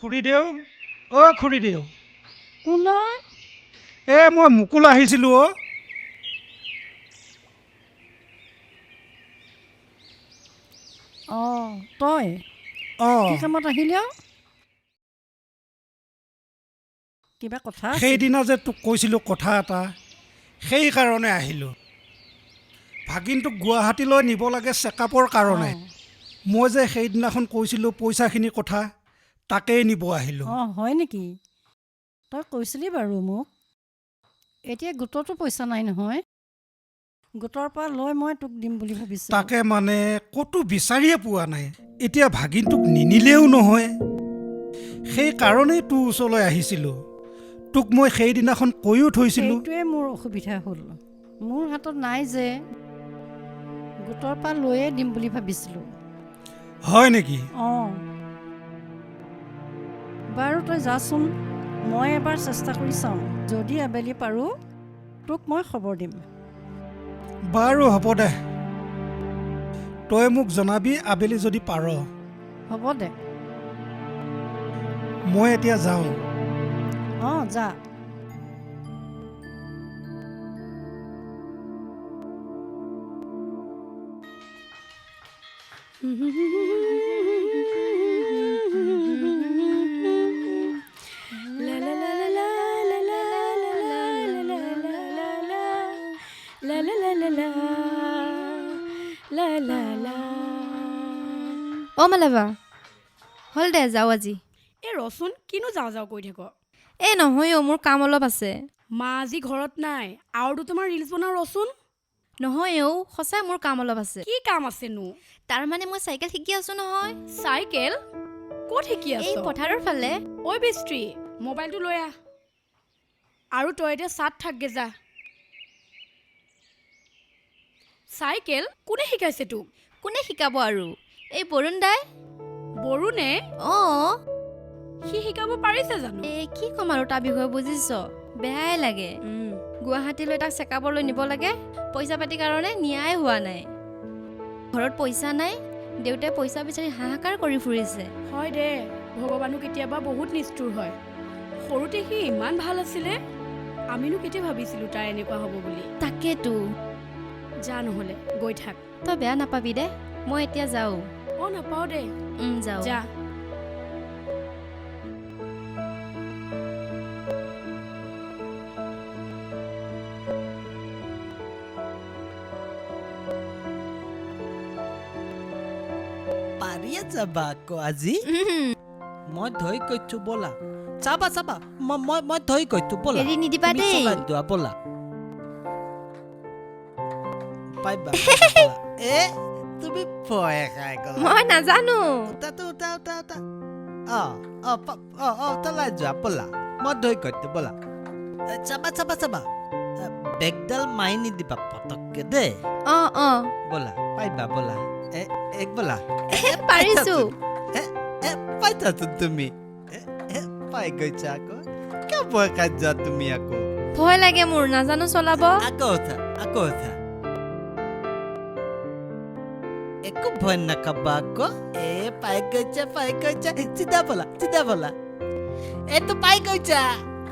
খুৰীদেউ অ' খুৰীদেউ কোন মই মুকুল আহিছিলোঁ অ' অঁ তই কি অঁ কামত আহিলি আৰু কিবা কথা আছিল সেইদিনা যে তোক কৈছিলোঁ কথা এটা সেইকাৰণে আহিলোঁ ভাগিনটোক গুৱাহাটীলৈ নিব লাগে চেকআপৰ কাৰণে অঁ মই যে সেইদিনাখন কৈছিলোঁ পইচাখিনিৰ কথা তাকেই নিব আহিলোঁ অঁ হয় নেকি তই কৈছিলি বাৰু মোক এতিয়া গোটতো পইচা নাই নহয় গোটৰ পৰা লৈ মই তোক দিম বুলি ভাবিছোঁ তাকে মানে ক'তো বিচাৰিয়ে পোৱা নাই এতিয়া ভাগিনটোক নিনিলেও নহয় সেইকাৰণেই তোৰ ওচৰলৈ আহিছিলোঁ তোক মই সেইদিনাখন কৈও থৈছিলোঁ সেইটোৱে মোৰ অসুবিধা হ'ল মোৰ হাতত নাই যে গোটৰ পৰা লৈয়ে দিম বুলি ভাবিছিলোঁ হয় নেকি অঁ বাৰু তই যাচোন মই এবাৰ চেষ্টা কৰি চাওঁ যদি আবেলি পাৰোঁ তোক মই খবৰ দিম বাৰু হ'ব দে তই মোক জনাবি আবেলি যদি পাৰ হ'ব দে মই এতিয়া যাওঁ অঁ যা অ মালাবা হ'ল দে যাওঁ আজি এই ৰচোন কিনো যাওঁ যাওঁ কৈ থাক এই নহয় অ' মোৰ কাম অলপ আছে মা আজি ঘৰত নাই আৰু তোমাৰ ৰিলছ বনাওঁ ৰচোন নহয় অ' সঁচাই মোৰ কাম অলপ আছে কি কাম আছেনো তাৰমানে মই চাইকেল শিকি আছোঁ নহয় চাইকেল ক'ত শিকি আছ এই পথাৰৰ ফালে ঐ বেষ্ট্ৰী মোবাইলটো লৈ আহ আৰু তই এতিয়া চাত থাকগে যা চাইকেল কোনে শিকাইছে তোক কোনে শিকাব আৰু এই বৰুণ দাই বৰুণে অঁ সি শিকাব পাৰিছে জানো এই কি ক'ম আৰু তাৰ বিষয়ে বুজিছ বেয়াই লাগে গুৱাহাটীলৈ তাক চেকআপলৈ নিব লাগে পইচা পাতিৰ কাৰণে নিয়াই হোৱা নাই ঘৰত পইচা নাই দেউতাই পইচা বিচাৰি হাহাকাৰ কৰি ফুৰিছে হয় দে ভগৱানো কেতিয়াবা বহুত নিষ্ঠুৰ হয় সৰুতে সি ইমান ভাল আছিলে আমিনো কেতিয়া ভাবিছিলোঁ তাৰ এনেকুৱা হ'ব বুলি তাকেতো যা নহ'লে গৈ থাক তই বেয়া নাপাবি দে মই এতিয়া যাওঁ অঁ নাপাওঁ দে যাওঁ যা পাৰিয়ে যাবা আকৌ আজি মই ধৈ কৈছো ব'লা চাবা চাবা মই ধৈ কৈছো ব'লা এৰি নিদিবা তুমি দেই চলাই যোৱা ব'লা পাইবা ব'লা এ তুমি ভয় খাই গ'লা মই নাজানো উঠা তলাই যোৱা ব'লা মই ধৈ কৈছো ব'লা চাবা চাবা চাবা বেগডাল মাৰি নিদিবা পটককে দেই অঁ ব'লা পাইবা ব'লা এক ব'লা পাৰিছো পাইছাচোন তুমি পাই গৈছা আকৌ কিয় ভয় খাই যোৱা তুমি আকৌ ভয় লাগে মোৰ নাজানো চলাব আকৌ উঠা একো ভয় নাখাবা আকৌ পাই গৈছা চিধা ব'লা এইটো পাই গৈছা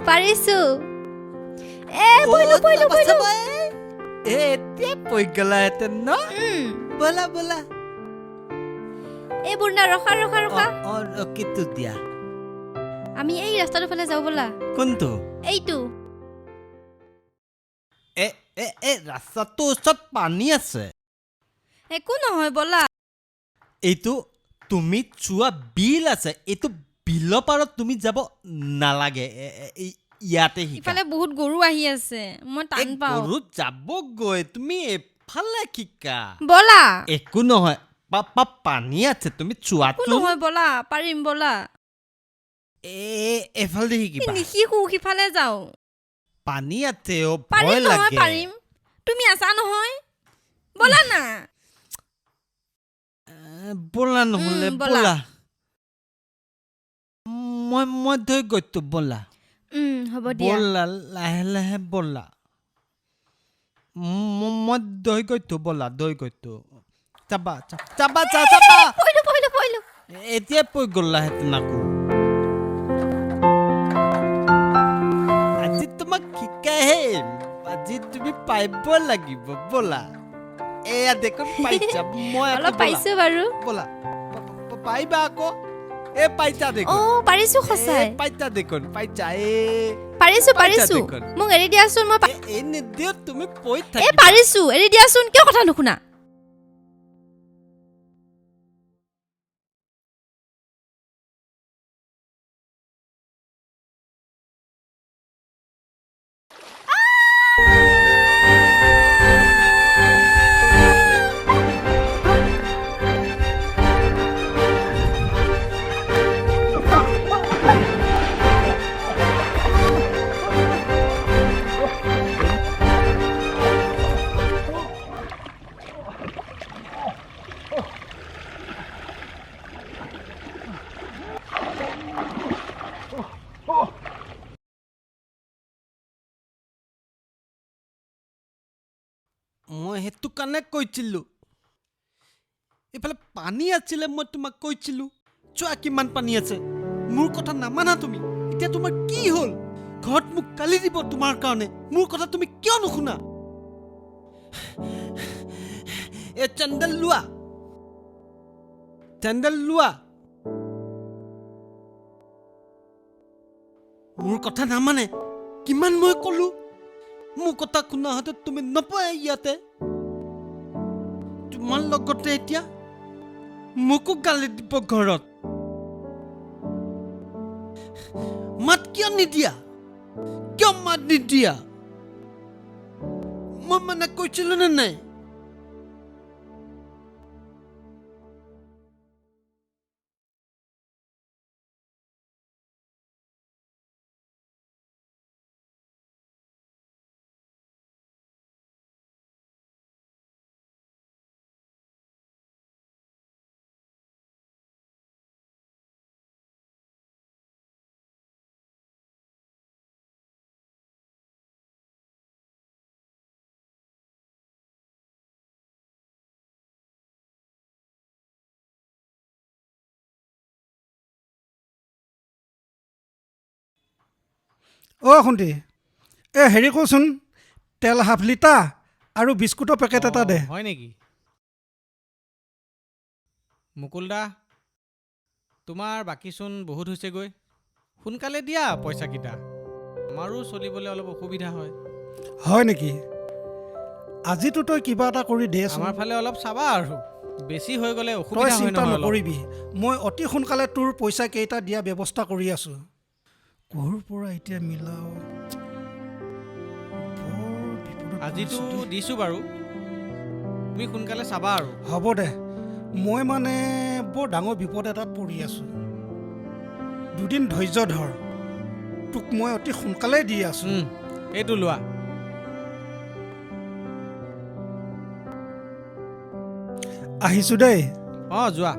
পাৰিছো এতিয়া পৰি গ'লাহেঁতেন ন ব'লা এইবোৰ না ৰখা ৰকিটো দিয়া আমি এই ৰাস্তাটোৰ ফালে যাওঁ ব'লা কোনটো এইটো ৰাস্তাটোৰ ওচৰত পানী আছে একো নহয় ব'লা এইটো তুমি চোৱা বিল আছে এইটো বিলৰ পাৰত তুমি যাব নালাগে ইয়াতে ইফালে বহুত গৰু আহি আছে মই টান পাওঁ গৰু যাবগৈ তুমি এফালে শিকা ব'লা একো নহয় পানী আছে তুমি একো চোৱাচোন নহয় ব'লা পাৰিম ব'লা এফালে শিকিবা নিশিকো সিফালে যাওঁ পানী আছে পাৰিম ভয় নহয় লাগে পাৰিম তুমি আছা নহয় ব'লা না ব'লা নহ'লে ব'লা। ব'লা মই ধৈ গৈছো ব'লা হ'ব দিয়া ব'লা লাহে ব'লা মই ধৈ গৈছো ব'লা চাবা পৰিলো এতিয়া পৰি গ'লাহেঁতেন আকৌ তাকেহে আজি তুমি পাইব লাগিব ব'লা এয়া দেখোন পাইছা মই অলপ পাইছো বাৰু ব'লা পাইবা আকৌ এ পাইছা দেখোন অ' পাৰিছো সঁচাই পাইছা দেখোন পাইছা পাৰিছো পাইছা পাৰিছো দেখোন। মোক এৰি দিয়াচোন মই এই নিদিও তুমি পই এই থাকিবা পাৰিছো এৰি দিয়াচোন কিয় কথা নুশুনা মই সেইটো কাৰণে কৈছিলো এইফালে পানী আছিলে মই তোমাক কৈছিলো চোৱা কিমান পানী আছে মোৰ কথা নামানা তুমি এতিয়া তোমাৰ কি হ'ল ঘৰত মোক গালি দিব তোমাৰ কাৰণে মোৰ কথা তুমি কিয় নুশুনা এ চেণ্ডেল লোৱা মোৰ কথা নামানে কিমান মই কলো মোৰ কথা শুনা হতে তুমি নপয় ইয়াতে তোমাৰ লগতে এতিয়া মোকো গালি দিব ঘৰত মাত কিয় নিদিয়া মই মানে কৈছিলো নে নাই অ' খুন্দি হেৰি কচোন তেল হাফ লিটাৰ আৰু বিস্কুটৰ পেকেট এটা দে হয় নেকি মুকুল দা তোমাৰ বাকীচোন বহুত হৈছেগৈ সোনকালে দিয়া পইচাকেইটা আমাৰো চলিবলৈ অলপ অসুবিধা হয় নেকি আজিতো তই কিবা এটা কৰি দেচোন আমাৰ ফালে অলপ চাবা আৰু বেছি হৈ গ'লে তই অসুবিধা হয় চিন্তা নহয় অলপ নকৰিবি মই অতি সোনকালে তোৰ পইচা কেইটা দিয়া ব্যৱস্থা কৰি আছো ক'ৰ পৰা এতিয়া মিলাও বৰ বিপদত আজিতো পৰিছো দেই। দিছোঁ বাৰু তুমি সোনকালে চাবা আৰু হ'ব দে মই মানে বৰ ডাঙৰ বিপদ এটাত পৰি আছো দুদিন ধৈৰ্য ধৰ তোক মই অতি সোনকালে দি আছো এইটো লোৱা আহিছো দেই অঁ যোৱা